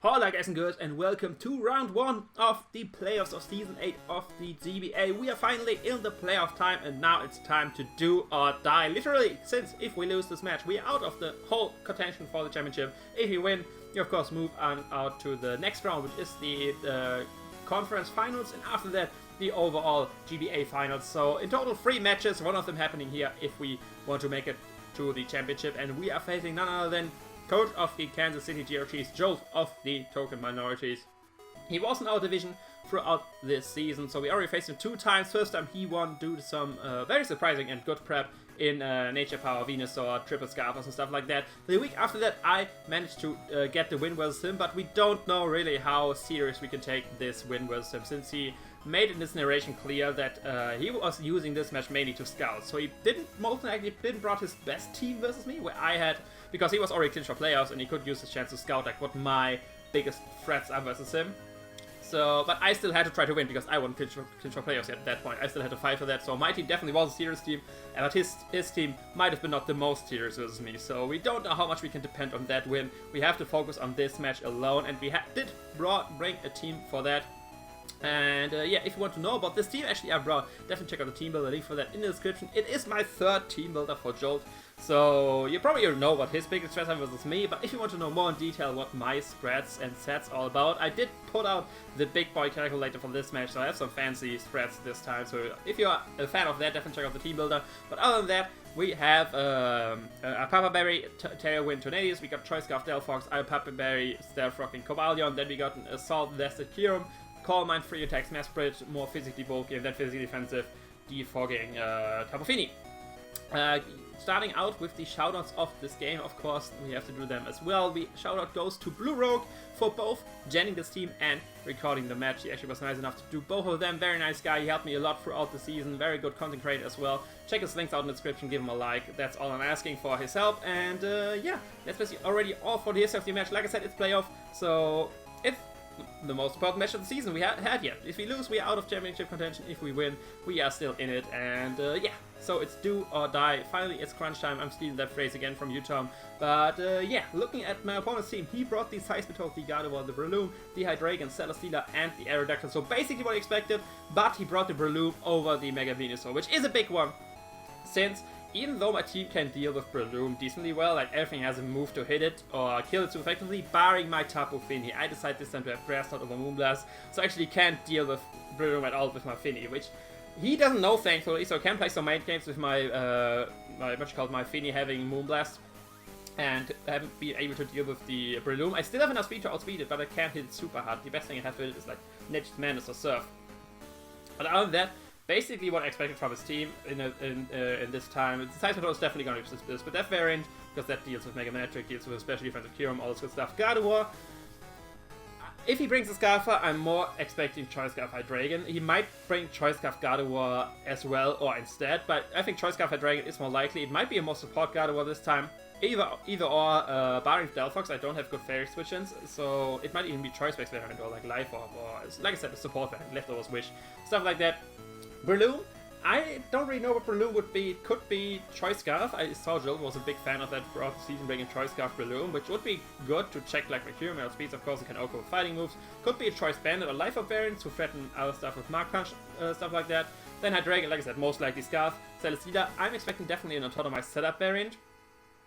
Hola guys and girls, and welcome to round 1 of the playoffs of season 8 of the GBA. We are finally in the playoff time, and now it's time to do or die. Literally, since if we lose this match, we are out of the whole contention for the championship. If you win, you of course move on out to the next round, which is the conference finals, and after that the overall GBA finals. So in total 3 matches, one of them happening here if we want to make it to the championship, and we are facing none other than coach of the Kansas CIty Jirachiefs, Jolt of the token minorities. He was in our division throughout this season, so we already faced him 2 times. First time he won due to some very surprising and good prep in Nature Power Venusaur, Triple Scarfers and stuff like that. The week after that I managed to get the win versus him, but we don't know really how serious we can take this win versus him, since he made in this narration clear that he was using this match mainly to scout. So he most likely didn't brought his best team versus me, where I had, because he was already clinched for playoffs and he could use his chance to scout like what my biggest threats are versus him. So, but I still had to try to win because I wasn't clinched for playoffs yet at that point. I still had to fight for that. So my team definitely was a serious team, but his team might have been not the most serious versus me. So we don't know how much we can depend on that win. We have to focus on this match alone, and we did bring a team for that. And yeah, if you want to know about this team, actually I brought, definitely check out the team builder, link for that in the description. It is my 3rd team builder for Jolt, so you probably already know what his biggest threats are versus me, but if you want to know more in detail what my spreads and sets all about, I did put out the big boy calculator for this match, so I have some fancy spreads this time, so if you're a fan of that, definitely check out the team builder. But other than that, we have a Papa Berry, Tailwind Tornadius, we got Choice Scarf Delphox, Papa Berry, Stealth Rocking Cobalion, then we got an Assault Vested Kyurem, Calm Mind, Free Attacks, Mass Bridge, more physically bulky, and then physically defensive, defogging Tapu Fini. Starting out with the shoutouts of this game, of course, we have to do them as well. The shoutout goes to BlueRouge for both genning this team and recording the match. He actually was nice enough to do both of them. Very nice guy, he helped me a lot throughout the season. Very good content creator as well. Check his links out in the description, give him a like. That's all I'm asking for his help. And yeah, that's basically already all for the history of the match. Like I said, it's playoff, so it's the most important match of the season we had yet. If we lose, we are out of championship contention. If we win, we are still in it. And yeah, so it's do or die. Finally, it's crunch time. I'm stealing that phrase again from you, Tom. But yeah, looking at my opponent's team, he brought the Seismitoad, the Gardevoir, the Breloom, the Hydreigon, Celesteela, and the Aerodactyl. So basically what I expected, but he brought the Breloom over the Mega Venusaur, which is a big one, since even though my team can deal with Breloom decently well, like everything has a move to hit it or kill it too effectively, barring my Tapu Fini. I decided this time to have Grass Knot over Moonblast, so I actually can't deal with Breloom at all with my Fini, which he doesn't know thankfully, so I can play some main games with my, my Fini having Moonblast, and haven't been able to deal with the Breloom. I still have enough speed to outspeed it, but I can't hit it super hard. The best thing I have for it is like Nature's Madness or Surf. But other than that, basically what I expected from his team in this time. The Seismitoad is definitely going to be this Death variant, because that deals with Mega Manectric, deals with Special Defensive Kyurem, all this good stuff. Gardevoir, if he brings a Scarfer, I'm more expecting Choice Scarf Hydreigon. He might bring Choice Scarf Gardevoir as well, or instead, but I think Choice Scarf Hydreigon is more likely. It might be a more support Gardevoir this time. Either or, barring Delphox, I don't have good fairy switch-ins, so it might even be Choice Specs variant, or like Life Orb, or like I said, a support variant, Leftovers Wish, stuff like that. Breloom, I don't really know what Breloom would be. It could be Choice Scarf. I saw Jolt was a big fan of that throughout the season, bringing Choice Scarf Breloom, which would be good to check like Mercurial outspeeds. Of course, it can OHKO with fighting moves. Could be a Choice Bandit or Life Orb variant to threaten other stuff with Mark Punch, stuff like that. Then Hydreigon, like I said, most likely Scarf. Celesteela, I'm expecting definitely an autonomized setup variant.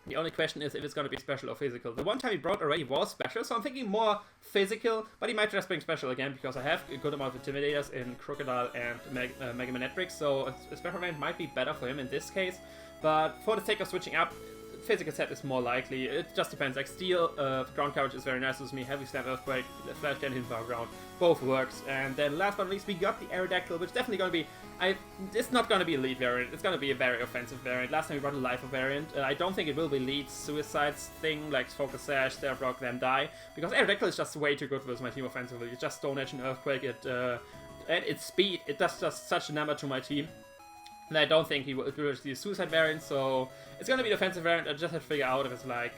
The only question is if it's going to be special or physical. The one time he brought already was special, so I'm thinking more physical, but he might just bring special again, because I have a good amount of Intimidators in Crocodile and Mega Manectric, so a special variant might be better for him in this case. But for the sake of switching up, physical set is more likely. It just depends. Like Steel, ground coverage is very nice with me. Heavy Slam, Earthquake, Flash Cannon, Hidden Power Ground, both works. And then last but not least, we got the Aerodactyl, which is definitely going to be, it's not going to be a lead variant. It's going to be a very offensive variant. Last time we brought a Life Orb variant. I don't think it will be lead Suicides thing, like Focus Sash, Stealth Rock, then die, because Aerodactyl is just way too good versus my team offensively. It's just Stone Edge and Earthquake. And its speed, it does just such a number to my team. And I don't think he will do the Suicide variant, so it's gonna be the offensive variant. I just have to figure out if it's like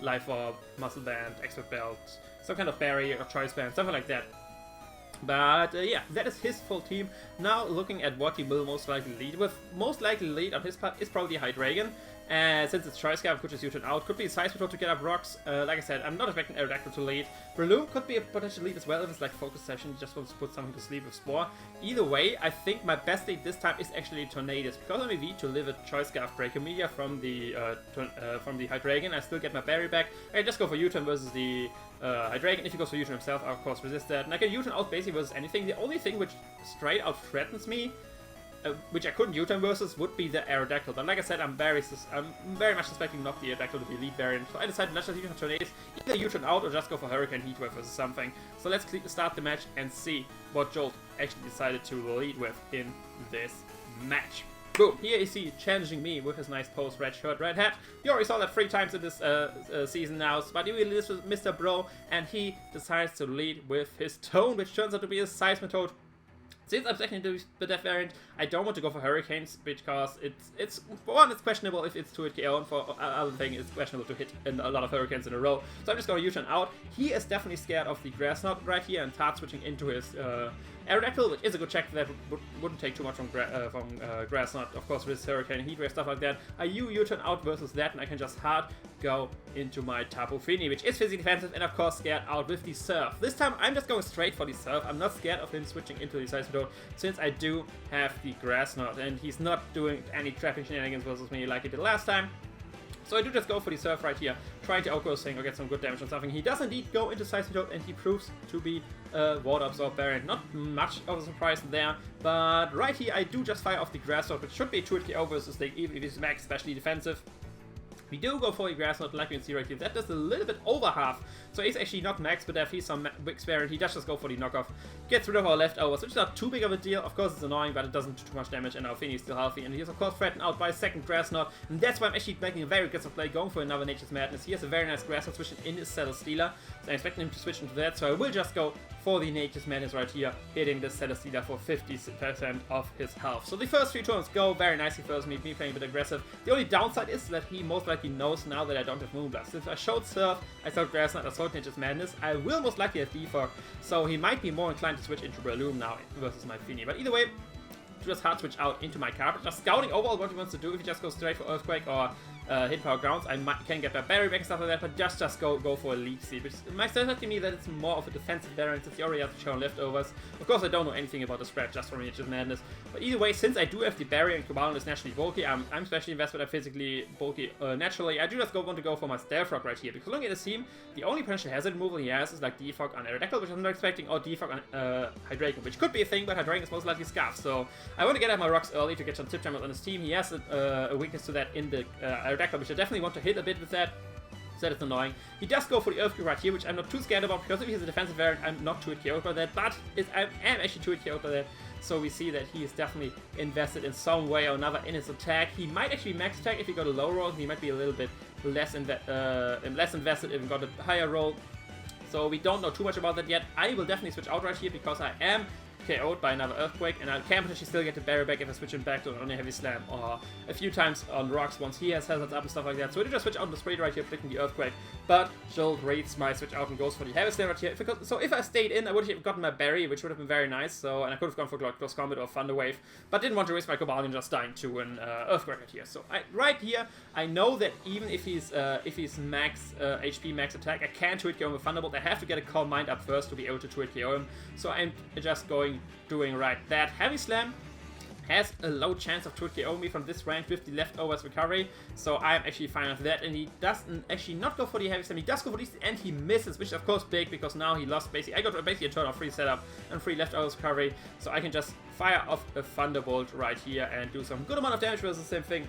Life Orb, Muscle Band, Expert Belt, some kind of Berry or Choice Band, something like that. But yeah, that is his full team. Now looking at what he will most likely lead with. Most likely lead on his part is probably Hydreigon. Since it's Choice Scarf, could just U-turn out. Could be a Size Patrol to get up rocks. Like I said, I'm not expecting Aerodactyl to lead. Breloom could be a potential lead as well if it's like Focus Session, just wants to put something to sleep with Spore. Either way, I think my best lead this time is actually Tornadus. Because I'm EV to live a Choice Scarf Breaker Media from the Hydreigon, I still get my berry back. I just go for U-turn versus the Hydreigon. If he goes for U-turn himself, I'll of course resist that. And I can U-turn out basically versus anything. The only thing which straight out threatens me, which I couldn't U-turn versus, would be the Aerodactyl. But like I said, I'm very much suspecting not the Aerodactyl to be lead variant. So I decided not just U-turn Tornadus, either U-turn out or just go for Hurricane Heatwave versus something. So let's start the match and see what Jolt actually decided to lead with in this match. Boom, here is he challenging me with his nice post red shirt, red hat. You already saw that 3 times in this season now, but he really is with Mr. Bro, and he decides to lead with his Tone, which turns out to be a Seismitoad. Since I'm second into the Death variant, I don't want to go for Hurricanes, because it's for one, it's questionable if it's 2-hit KO, and for other thing, it's questionable to hit a lot of Hurricanes in a row. So I'm just going to U-turn out. He is definitely scared of the Grass Knot right here, and starts switching into his Aerodactyl, which is a good check that wouldn't take too much from Grass Knot, of course, with Hurricane, Heatwave, stuff like that. I U-turn out versus that, and I can just hard go into my Tapu Fini, which is physically defensive, and of course scared out with the Surf. This time I'm just going straight for the Surf. I'm not scared of him switching into the Seismitoad, since I do have the Grass Knot, and he's not doing any trapping shenanigans versus me like he did last time. So I do just go for the Surf right here, trying to outgrow thing or get some good damage on something. He does indeed go into Seismitoad, and he proves to be a Water Absorb variant. Not much of a surprise there, but right here I do just fire off the Grass Knot, which should be a 2-hit KO versus League, even if it's max, especially defensive. We do go for a Grass Knot, like you can see right here. That does a little bit over half. So he's actually not max, but if he's some big variant, he does just go for the knockoff. Gets rid of our leftovers, which is not too big of a deal. Of course, it's annoying, but it doesn't do too much damage, and our Fini is still healthy. And he's, of course, threatened out by a second Grass Knot. And that's why I'm actually making a very aggressive play, going for another Nature's Madness. He has a very nice Grass Knot switching in his Celesteela. So I'm expecting him to switch into that. So I will just go for the Nature's Madness right here, hitting the Celesteela for 50% of his health. So the first 3 turns go very nicely for me playing a bit aggressive. The only downside is that he most likely knows now that I don't have Moonblast. Since I showed Surf, I showed Grass Knot, I showed Nature's Madness, I will most likely have Defog, so he might be more inclined to switch into Breloom now versus my Fini. But either way, just hard switch out into my Carpet. Just scouting overall what he wants to do. If he just goes straight for Earthquake or hit power grounds, I can get that berry back and stuff like that, but just go for a Leech Seed, which might tell me that it's more of a defensive variant since he already has to show leftovers. Of course, I don't know anything about the spread just from Nature's Madness, but either way, since I do have the berry and Cobalion is naturally bulky, I'm especially invested, I'm physically bulky naturally, I do just want to go for my Stealth Rock right here, because looking at the team, the only potential hazard removal he has is like Defog on Aerodactyl, which I'm not expecting, or Defog on Hydreigon, which could be a thing, but Hydreigon is most likely Scarf, so I want to get at my rocks early to get some tip damage on his team. He has a weakness to that in the Aerodactyl, which I definitely want to hit a bit with that. So that is annoying. He does go for the Earthquake right here, which I'm not too scared about, because if he's a defensive variant, I'm not 2-hit KO'd by that, but I am actually 2-hit KO'd by that. So we see that he is definitely invested in some way or another in his attack. He might actually max attack if he got a low roll. He might be a little bit less invested if he got a higher roll. So we don't know too much about that yet. I will definitely switch out right here because I am KO'd by another Earthquake, and I can potentially still get the berry back if I switch him back to on a Heavy Slam, or a few times on rocks once he has hazards up and stuff like that. So we just switch out the spray right here, flicking the Earthquake, but Jolt reads my switch out and goes for the Heavy Slam right here. If I stayed in, I would have gotten my berry, which would have been very nice, so, and I could have gone for Close Combat or Thunder Wave, but didn't want to risk my Cobalion just dying to an Earthquake right here. So right here, I know that even if he's max HP, max attack, I can't 2-hit KO him with Thunderbolt. I have to get a Calm Mind up first to be able to 2-hit KO him, so I'm just doing right that. Heavy Slam has a low chance of 2-hit KO me from this range with the leftovers recovery, so I'm actually fine with that. And he doesn't actually not go for the Heavy Slam, he does go for this, and he misses, which is of course big because now he lost basically. I got basically a turn of free setup and free leftovers recovery, so I can just fire off a Thunderbolt right here and do some good amount of damage versus the same thing.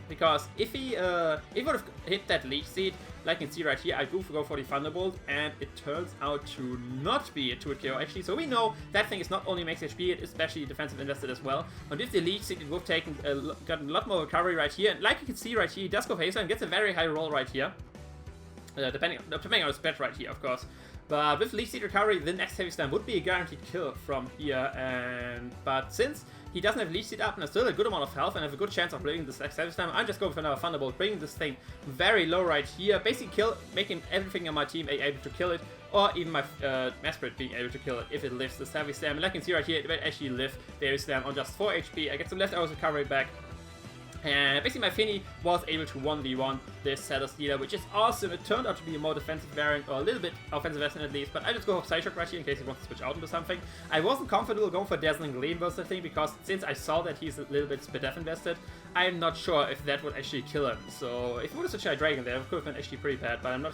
Because if he would have hit that Leech Seed, like you can see right here, I do go for the Thunderbolt, and it turns out to not be a 2-hit KO actually. So we know that thing is not only max HP, it is especially defensive invested as well. And with the Leech Seed, it would have gotten a lot more recovery right here. And like you can see right here, he does go for Haze and gets a very high roll right here. Depending on his bet right here, of course. But with Leech Seed recovery, the next Heavy Slam would be a guaranteed kill from here. But since he doesn't have Leech Seed up and has still a good amount of health and have a good chance of bringing this next Heavy Slam, I'm just going for another Thunderbolt, bringing this thing very low right here. Basically making everything on my team able to kill it or even my Mesprit being able to kill it if it lives the Heavy Slam. And like you can see right here, it will actually live the Heavy Slam on just 4 HP. I get some leftovers recovery back. And basically my Finny was able to 1v1 this Scizor, which is awesome. It turned out to be a more defensive variant, or a little bit offensive at least, but I just go for Psyshock right here in case he wants to switch out into something. I wasn't comfortable going for Dazzling Gleam versus the thing, because since I saw that he's a little bit Spidef invested, I'm not sure if that would actually kill him. So if he would have switched Dragon there, it could have been actually pretty bad, but I'm not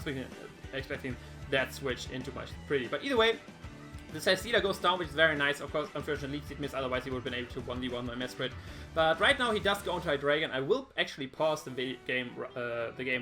expecting that switch into much pretty. But either way, the Scizor goes down, which is very nice. Of course, unfortunately, Lead Seed missed, otherwise he would have been able to 1v1 my Mesprit. But right now he does go into Hydreigon. I will actually pause the game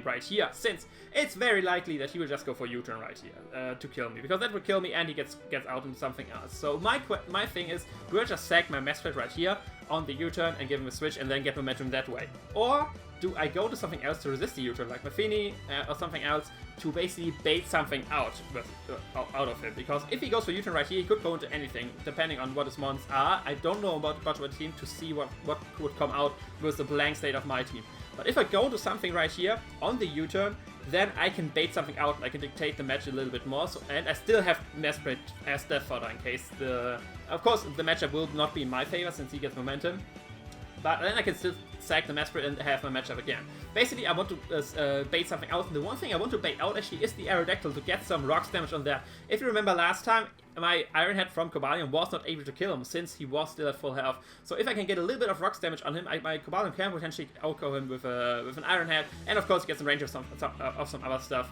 right here, since it's very likely that he will just go for U-turn right here to kill me, because that would kill me and he gets out into something else. So my thing is, do I just sack my Mesprit right here on the U-turn and give him a switch and then get momentum that way? Or do I go to something else to resist the U-turn, like my Finny or something else, to basically bait something out of him? Because if he goes for U-turn right here, he could go into anything, depending on what his mons are. I don't know about my team to see what would come out with the blank state of my team. But if I go to something right here on the U-turn, then I can bait something out and I can dictate the match a little bit more. So, and I still have Mesprit as Death Fodder in case of course, the matchup will not be in my favor since he gets momentum. But then I can still sack the Mesprit and have my matchup again. Basically, I want to bait something out, and the one thing I want to bait out actually is the Aerodactyl to get some rocks damage on that. If you remember last time, my Iron Head from Cobalion was not able to kill him since he was still at full health. So if I can get a little bit of rocks damage on him, my Cobalion can potentially outgo him with an Iron Head, and of course get some range of some other stuff.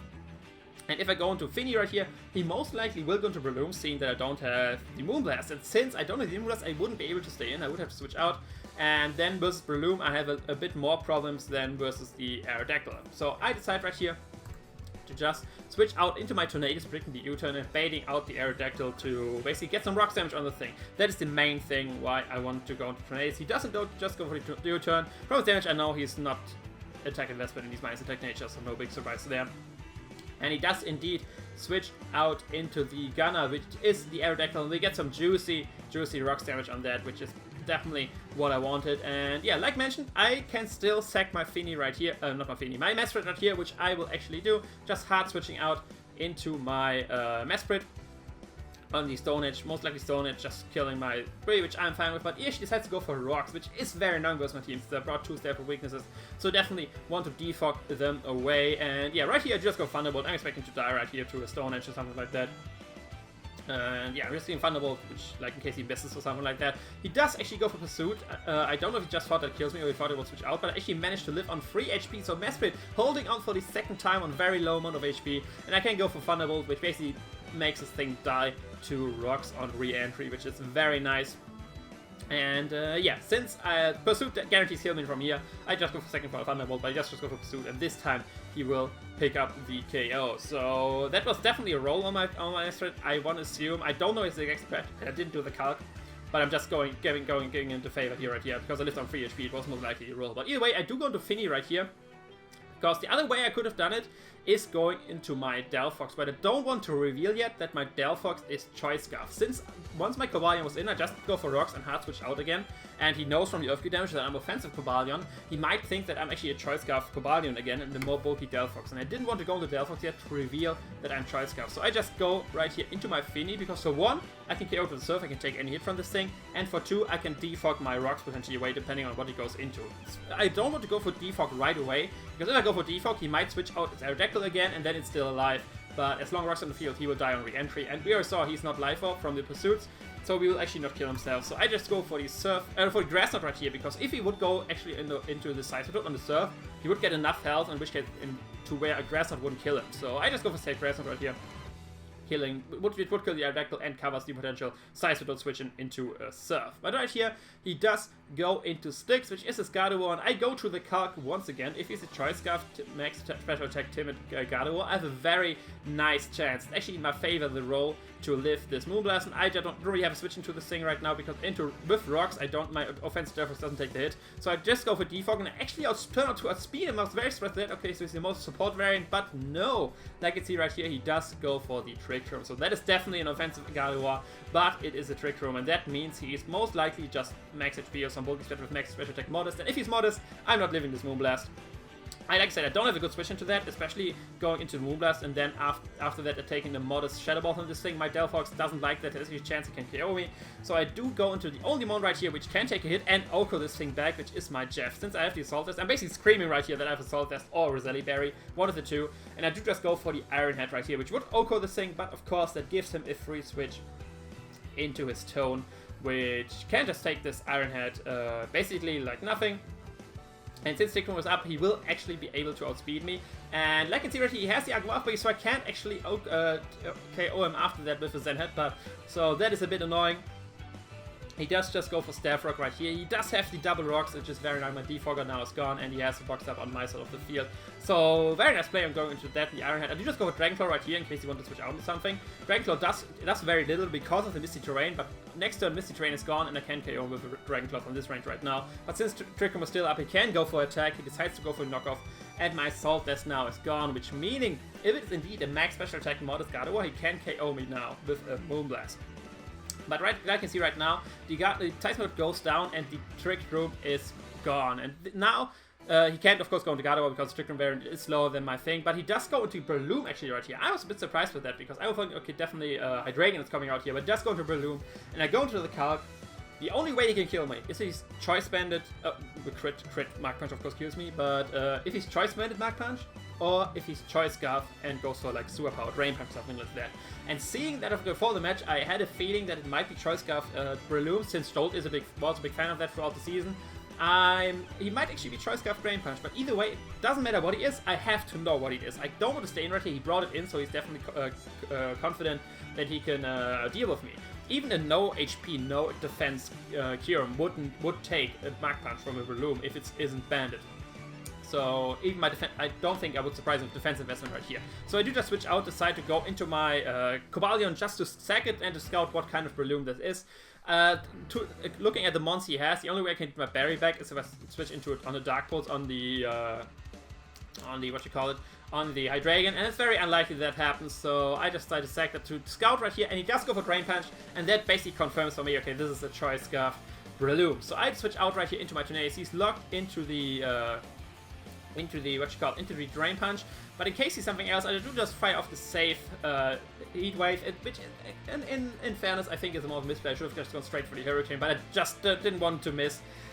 And if I go into Finny right here, he most likely will go into Breloom, seeing that I don't have the Moonblast. And since I don't have the Moonblast, I wouldn't be able to stay in. I would have to switch out. And then versus Breloom, I have a bit more problems than versus the Aerodactyl. So I decide right here to just switch out into my Tornadus, predicting the U-turn and baiting out the Aerodactyl to basically get some rocks damage on the thing. That is the main thing why I want to go into Tornadus. He doesn't just go for the U-turn. From his damage, I know he's not attack investment and he's minus attack nature, so no big surprise there. And he does indeed switch out into the Gunner, which is the Aerodactyl, and we get some juicy rocks damage on that, which is definitely what I wanted. And yeah, like mentioned, I can still sack my Finny right here, not my Finny, my Mesprit right here, which I will actually do, just hard switching out into my Mesprit on the Stone Edge, most likely Stone Edge, just killing my Bree, which I'm fine with, but he actually decides to go for Rocks, which is very annoying versus my team. They brought 2 staple weaknesses, so definitely want to defog them away. And yeah, right here I just go Thunderbolt. I'm expecting to die right here to a Stone Edge or something like that. And yeah, risking Thunderbolt, which, like, in case he misses or something like that. He does actually go for Pursuit. I don't know if he just thought that kills me or he thought it would switch out, but I actually managed to live on 3 HP, so Mesprit holding on for the second time on very low amount of HP, and I can go for Thunderbolt, which basically makes this thing die to Rocks on re-entry, which is very nice. And yeah, since Pursuit guarantees heal me from here, I just go for second for Thunderbolt, but I just go for Pursuit, and this time he will pick up the KO. So that was definitely a roll on my Mesprit, I want to assume. I don't know if the expert, I didn't do the calc, but I'm just going into favor here right here, because I lived on 3 HP, it was most likely a roll. But either way, I do go into Finny right here, because the other way I could have done it is going into my Delphox, but I don't want to reveal yet that my Delphox is Choice Scarf. Since once my Cobalion was in, I just go for Rocks and hard switch out again, and he knows from the Earthquake damage that I'm offensive Cobalion. He might think that I'm actually a Choice Scarf Cobalion again and the more bulky Delphox, and I didn't want to go into Delphox yet to reveal that I'm Choice Scarf. So I just go right here into my Finny, because for 1, I can KO to the Surf, I can take any hit from this thing, and for 2, I can defog my Rocks potentially away depending on what he goes into. I don't want to go for defog right away, because if I go for defog, he might switch out his Aerodactyl again, and then it's still alive. But as long as Rocks on the field, he will die on re-entry, and we already saw he's not life orb from the Pursuits, so we will actually not kill himself. So I just go for the Surf, for the Grass Knot right here, because if he would go actually into the Scizor on the Surf, he would get enough health, in which case to where a Grass Knot wouldn't kill him. So I just go for safe Grass Knot right here. Killing, would kill the Aerodactyl and covers the potential Scizor switch into a Surf. But right here, he does go into Styx, which is his Gardevoir, and I go to the calc once again. If he's a Choice Scarf, max special attack timid Gardevoir, I have a very nice chance. It's actually in my favor, the roll to live this Moonblast, and I don't really have a switch into this thing right now, because with Rocks, my offensive Delphox doesn't take the hit. So I just go for defog, and actually I'll turn out to outspeed him. I was very stressed that, okay, so he's the most support variant, but no. Like you can see right here, he does go for the Trick Room. So that is definitely an offensive Gardevoir, but it is a Trick Room, and that means he is most likely just max HP or some bulky spread with max special attack modest, and if he's modest, I'm not living this Moonblast. Like I said, I don't have a good switch into that, especially going into Moonblast and then after that taking the modest Shadow Ball from this thing. My Delphox doesn't like that, there's a chance he can KO me. So I do go into the only mon right here which can take a hit and Oko this thing back, which is my Jeff. Since I have the Assault Vest, I'm basically screaming right here that I have Assault Vest or Roselli Berry, one of the two. And I do just go for the Iron Head right here, which would Oko this thing, but of course that gives him a free switch into his Tone, which can just take this Iron Head basically like nothing. And since Trick Room was up, he will actually be able to outspeed me. And like in theory, he has the Agua Base, so I can't actually KO him after that with a Zen Headbutt. So that is a bit annoying. He does just go for Staff Rock right here. He does have the double rocks, which is very nice. My Defogger now is gone, and he has the box up on my side of the field. So very nice play. I'm going into that, the Iron Head. I do just go for Dragon Claw right here in case you want to switch out into something. Dragon Claw does very little because of the Misty Terrain, but next turn Misty Terrain is gone, and I can KO with a Dragon Claw from this range right now. But since Trick Room was still up, he can go for attack. He decides to go for a knockoff, and my Assault Vest now is gone, which meaning if it's indeed a max special attack modest Gardevoir, he can KO me now with a Moonblast. But like you can see right now, the Tyson mode goes down and the Trick Room is gone. And now he can't of course go into Gardevoir because Trick Room variant is slower than my thing, but he does go into Breloom actually right here. I was a bit surprised with that because I was thinking, okay, definitely Hydreigon is coming out here, but just go into Breloom and I go into the Calc. The only way he can kill me is if he's Choice Banded, crit Mark Punch of course kills me, but if he's Choice Banded Mark Punch, or if he's Choice Scarf and goes for like Super Powered Rain Punch, something like that. And seeing that before the match, I had a feeling that it might be Choice Scarf Breloom, since Jolt was a big fan of that throughout the season. He might actually be Choice Scarf Drain Punch, but either way, it doesn't matter what he is, I have to know what he is. I don't want to stay in right here, he brought it in, so he's definitely confident that he can deal with me. Even a no HP, no defense Kyurem would take a Mark Punch from a Breloom if it isn't banded. So even my defense, I don't think I would surprise with defense investment right here. So I do just switch out, decide to go into my Cobalion just to sack it and to scout what kind of Breloom this is. Looking at the mons he has, the only way I can get my Berry back is if I switch into it on the Dark Pulse on the on the Hydreigon, and it's very unlikely that happens, so I just decide to sack that to scout right here, and he does go for Drain Punch, and that basically confirms for me, okay, this is a Choice Scarf Breloom. So I switch out right here into my Tornadus. He's locked into the into the Drain Punch, but in case he's something else, I do just fire off the safe Heat Wave, which in fairness I think is a more misplay. I should have just gone straight for the Hurricane, but I just didn't want to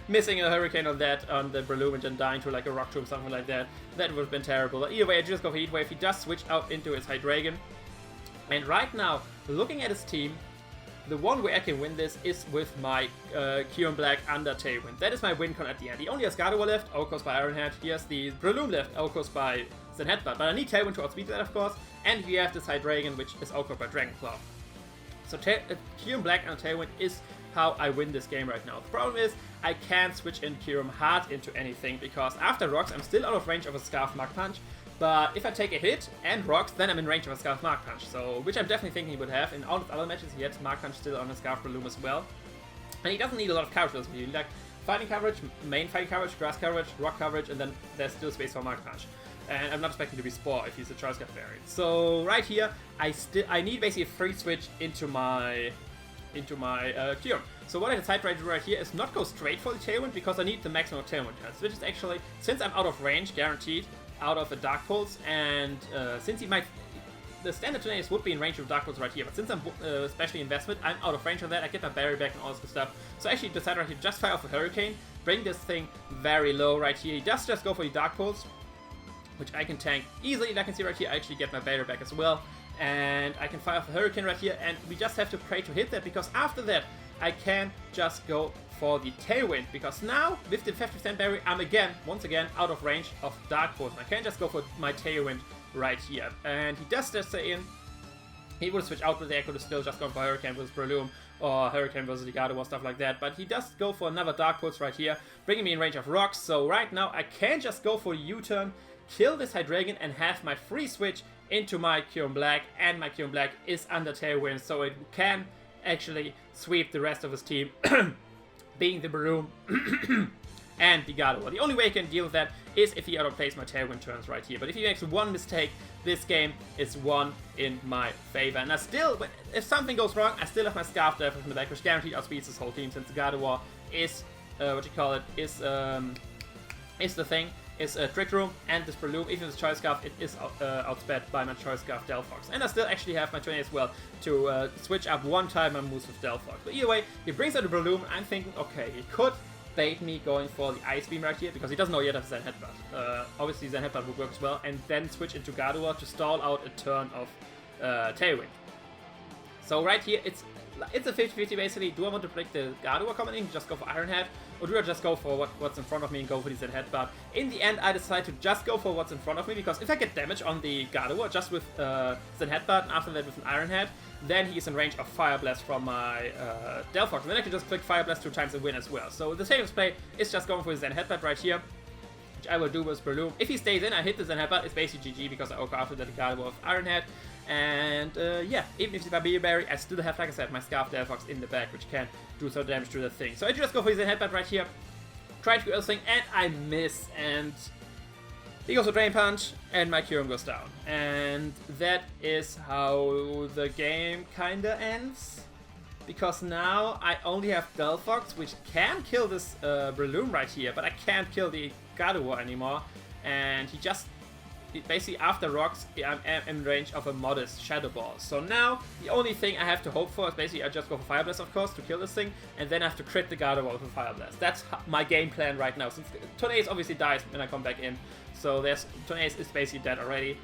missing a Hurricane on that on the Breloom and then dying to like a Rock Tomb, something like that. That would have been terrible. But either way, I just go for Heat Wave. He does switch out into his Hydreigon, and right now, looking at his team, the one way I can win this is with my Kyurem Black under Tailwind. That is my win con at the end. He only has Gardevoir left, Okos by Iron Head. He has the Breloom left, Okos by Zen Headbutt. But I need Tailwind to outspeed that, of course. And we have this Hydreigon, which is Okos by Dragon Claw. So Kyurem Black under Tailwind is how I win this game right now. The problem is, I can't switch in Kyurem hard into anything, because after Rocks, I'm still out of range of a Scarf Mark Punch. But if I take a hit and Rocks, then I'm in range of a Scarf Mark Punch, so which I'm definitely thinking he would have. In all of the other matches, he had Mark Punch still on a Scarf Breloom as well. And he doesn't need a lot of coverage, doesn't he? Like fighting coverage, main fighting coverage, grass coverage, rock coverage, and then there's still space for Mark Punch. And I'm not expecting to be Spore if he's a Choice Scarf variant. So right here, I need basically a free switch into my Kyurem. So what I decide right here is not go straight for the Tailwind, because I need the maximum Tailwind cards, which is actually, since I'm out of range, guaranteed, out of a Dark Pulse, and since he might, the standard Tornadus would be in range of Dark Pulse right here, but since I'm especially investment, I'm out of range of that. I get my Berry back and all this stuff. So I actually decide right here, just fire off a Hurricane, bring this thing very low right here. He does just go for the Dark Pulse, which I can tank easily. Like I can see right here, I actually get my Berry back as well, and I can fire off a Hurricane right here, and we just have to pray to hit that, because after that I can just go for the Tailwind, because now with the 50% Berry, I'm once again out of range of Dark Pulse. I can just go for my Tailwind right here, and he does just stay in. He would switch out with there, could have still just gone for Hurricane versus Breloom, or Hurricane versus the Gardevoir, stuff like that, but he does go for another Dark Pulse right here, bringing me in range of Rocks. So right now I can just go for a U-turn, kill this Hydreigon, and have my free switch into my Kyurem Black, and my Kyurem Black is under Tailwind, so it can actually sweep the rest of his team, being the Breloom and the Gardevoir. The only way I can deal with that is if he outplays my Tailwind turns right here. But if he makes one mistake, this game is won in my favor. And I still, if something goes wrong, I still have my Scarf Dive from the back, which guaranteed outspeeds this whole team, since the Gardevoir is, is the thing. is a Trick Room and this Breloom. Even with Choice Scarf, it is outsped by my Choice Scarf Delphox. And I still actually have my 20 as well to switch up one time my moves with Delphox. But either way, he brings out the Breloom. I'm thinking, okay, he could bait me going for the Ice Beam right here, because he doesn't know yet of Zen Headbutt. Obviously, Zen Headbutt would work as well, and then switch into Gardevoir to stall out a turn of Tailwind. So right here, it's a 50-50 basically. Do I want to break the Gardevoir coming in, just go for Iron Head, or do I just go for what's in front of me and go for the Zen Headbutt? In the end, I decide to just go for what's in front of me, because if I get damage on the Gardevoir just with Zen Headbutt, and after that with an Iron Head, then he's in range of Fire Blast from my Delphox, and then I can just click Fire Blast 2 times and win as well. So the safest play is just going for his Zen Headbutt right here, which I will do with Breloom. If he stays in, I hit the Zen Headbutt, it's basically GG, because I go after that Gardevoir with Iron Head. And yeah, even if it's Barbier Berry, I still have, like I said, my Scarf Delphox in the back, which can do some damage to the thing. So I just go for his Zen Headbutt right here, try to do everything, and I miss, and he goes for Drain Punch, and my Kyurem goes down. And that is how the game kinda ends. Because now I only have Delphox, which can kill this Breloom right here, but I can't kill the Gardevoir anymore. And basically after Rocks, I'm in range of a modest Shadow Ball. So now, the only thing I have to hope for is basically I just go for Fire Blast, of course, to kill this thing, and then I have to crit the Gardevoir with a Fire Blast. That's my game plan right now, since Tornadus obviously dies when I come back in. So Tornadus is basically dead already.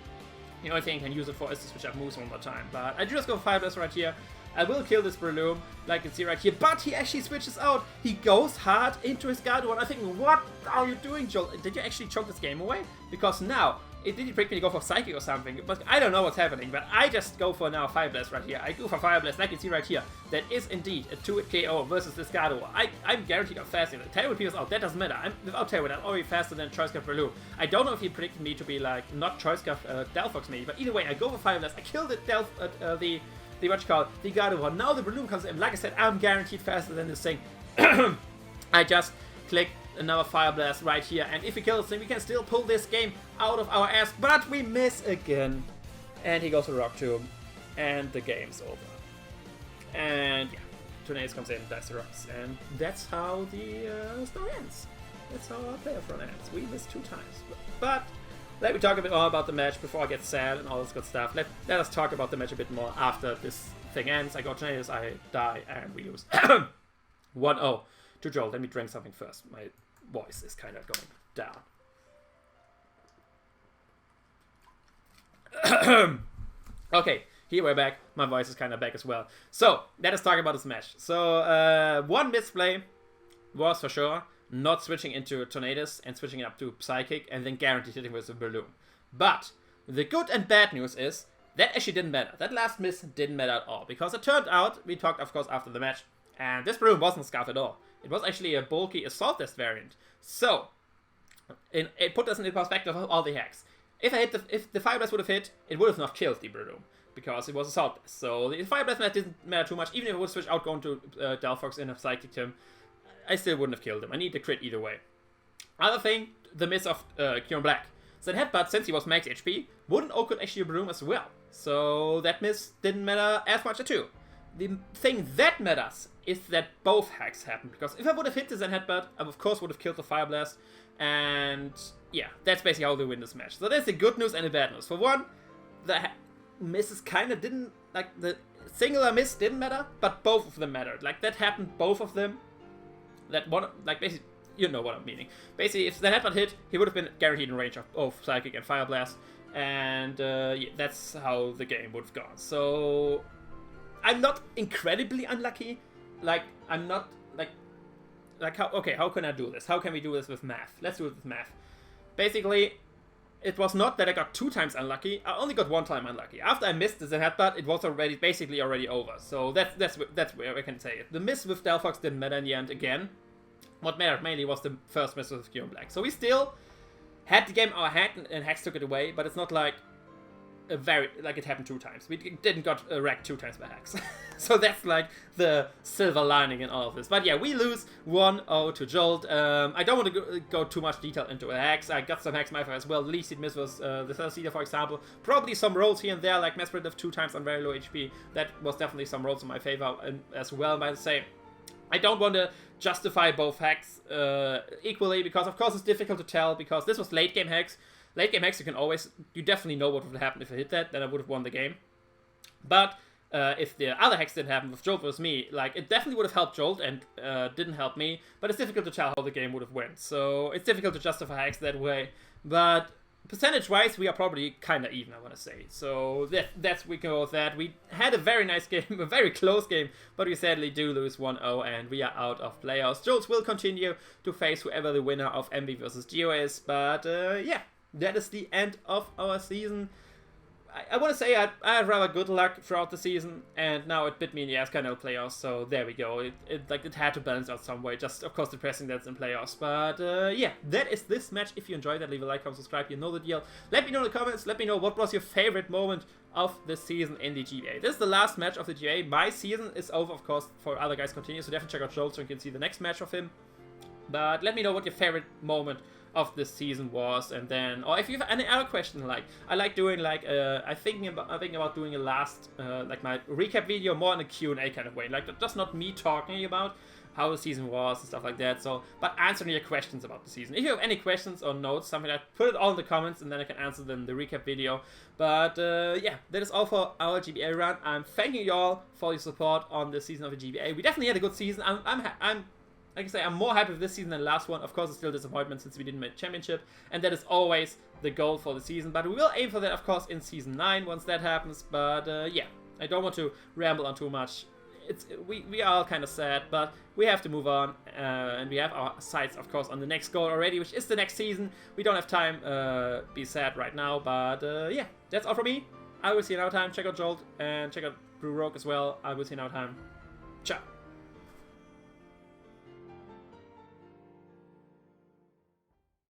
The only thing I can use it for is to switch up moves one more time. But I just go for Fire Blast right here. I will kill this Breloom, like you can see right here, but he actually switches out. He goes hard into his Gardevoir, and I think, what are you doing, Jolt? Did you actually choke this game away? Because now, it didn't break me to go for Psychic or something, but I don't know what's happening, but I just go for now Fire Blast right here. I go for Fire Blast, like you can see right here. That is indeed a 2-hit KO versus this Gardevoir. I'm guaranteed I'm faster. Tailwind Pierce out, that doesn't matter. Without Tailwind, I'm already faster than Choice Scarf Breloom. I don't know if he predicted me to be like, not Choice Scarf Delphox maybe, but either way, I go for Fire Blast. I kill the the Gardevoir. Now the Breloom comes in. Like I said, I'm guaranteed faster than this thing. I just click another Fire Blast right here, and if we kill this thing, we can still pull this game out of our ass, but we miss again. And he goes to Rock Tomb, and the game's over. And yeah, Tornadus comes in and dies to Rocks, and that's how the story ends. That's how our playoff run ends. We missed 2 times. But let me talk a bit more about the match before I get sad and all this good stuff. Let us talk about the match a bit more after this thing ends. I go Tornadus, I die, and we lose. 1-0 to Jolt. Let me drink something first. My voice is kind of going down. Okay, here we're back. My voice is kind of back as well. So, let us talk about this match. So, one misplay was for sure not switching into Tornadus and switching it up to Psychic and then guaranteed hitting with a Breloom. But the good and bad news is that actually didn't matter. That last miss didn't matter at all, because it turned out, we talked of course after the match, and this Breloom wasn't Scarf at all. It was actually a bulky Assault Vest variant. So, it put us in the perspective of all the hacks. If the Fire Blast would have hit, it would have not killed the Breloom, because it was Assault Vest. So the Fire Blast didn't matter too much. Even if it would switch out going to Delphox and have Psychic him, I still wouldn't have killed him. I need the crit either way. Other thing, the miss of Kyurem Black. So the Headbutt, since he was max HP, wouldn't could actually Breloom as well. So that miss didn't matter as much too. The thing that matters is that both hacks happened, because if I would have hit the Zen Headbutt, I of course would have killed the Fire Blast, and yeah, that's basically how they win this match. So there's the good news and the bad news. For one, the misses kind of didn't, like the singular miss didn't matter, but both of them mattered. Like that happened, both of them. That one, like basically, you know what I'm meaning. Basically, if the Headbutt hit, he would have been guaranteed in range of both Psychic and Fire Blast, and yeah, that's how the game would have gone. So I'm not incredibly unlucky. Like, I'm not, how can I do this? How can we do this with math? Let's do it with math. Basically, it was not that I got 2 times unlucky, I only got 1 time unlucky. After I missed the Zen Headbutt, it was basically already over. So that's where I can say it. The miss with Delphox didn't matter in the end again. What mattered mainly was the first miss with Kyurem Black. So we still had the game our hand, and Hex took it away, but it's not like it happened 2 times. We didn't got wrecked 2 times by Hex. So that's like the silver lining in all of this. But yeah, we lose 1-0 to Jolt. I don't want to go too much detail into a Hex. I got some Hex my favor as well. The least it missed was the Scizor, for example. Probably some rolls here and there, like Mesprit of 2 times on very low HP. That was definitely some rolls in my favor as well, by the same. I don't want to justify both hacks equally, because of course it's difficult to tell, because this was late game hacks. Late game hacks, you definitely know what would happen if I hit that, then I would have won the game. But if the other hacks didn't happen with Jolt versus me, like, it definitely would have helped Jolt and didn't help me, but it's difficult to tell how the game would have went. So it's difficult to justify hacks that way, but percentage-wise, we are probably kind of even, I want to say. So we can go with that. We had a very nice game, a very close game, but we sadly do lose 1-0, and we are out of playoffs. Jolts will continue to face whoever the winner of MB versus Geo is, but yeah, that is the end of our season. I want to say I had rather good luck throughout the season, and now it bit me in the ass kind of playoffs, so there we go. It had to balance out some way, just of course depressing that's in playoffs. But yeah, that is this match. If you enjoyed that, leave a like, comment, subscribe, you know the deal. Let me know in the comments, let me know what was your favorite moment of the season in the GBA. This is the last match of the GBA. My season is over, of course, for other guys continue, so definitely check out Jolt so you can see the next match of him. But let me know what your favorite moment of this season was, and then, or if you have any other question, like, I like doing, like, I'm thinking about doing a last, like, my recap video more in a Q&A kind of way, like, just not me talking about how the season was and stuff like that, so, but answering your questions about the season. If you have any questions or notes, something like that, put it all in the comments, and then I can answer them in the recap video. But, yeah, that is all for our GBA run. I'm thanking you all for your support on the season of the GBA. We definitely had a good season. Like I say, I'm more happy with this season than the last one. Of course, it's still a disappointment since we didn't make championship, and that is always the goal for the season. But we will aim for that, of course, in Season 9 once that happens. But yeah, I don't want to ramble on too much. We are all kind of sad, but we have to move on, and we have our sights, of course, on the next goal already, which is the next season. We don't have time be sad right now, but yeah, that's all from me. I will see you in our time. Check out Jolt, and check out BlueRouge as well. I will see you in our time. Ciao.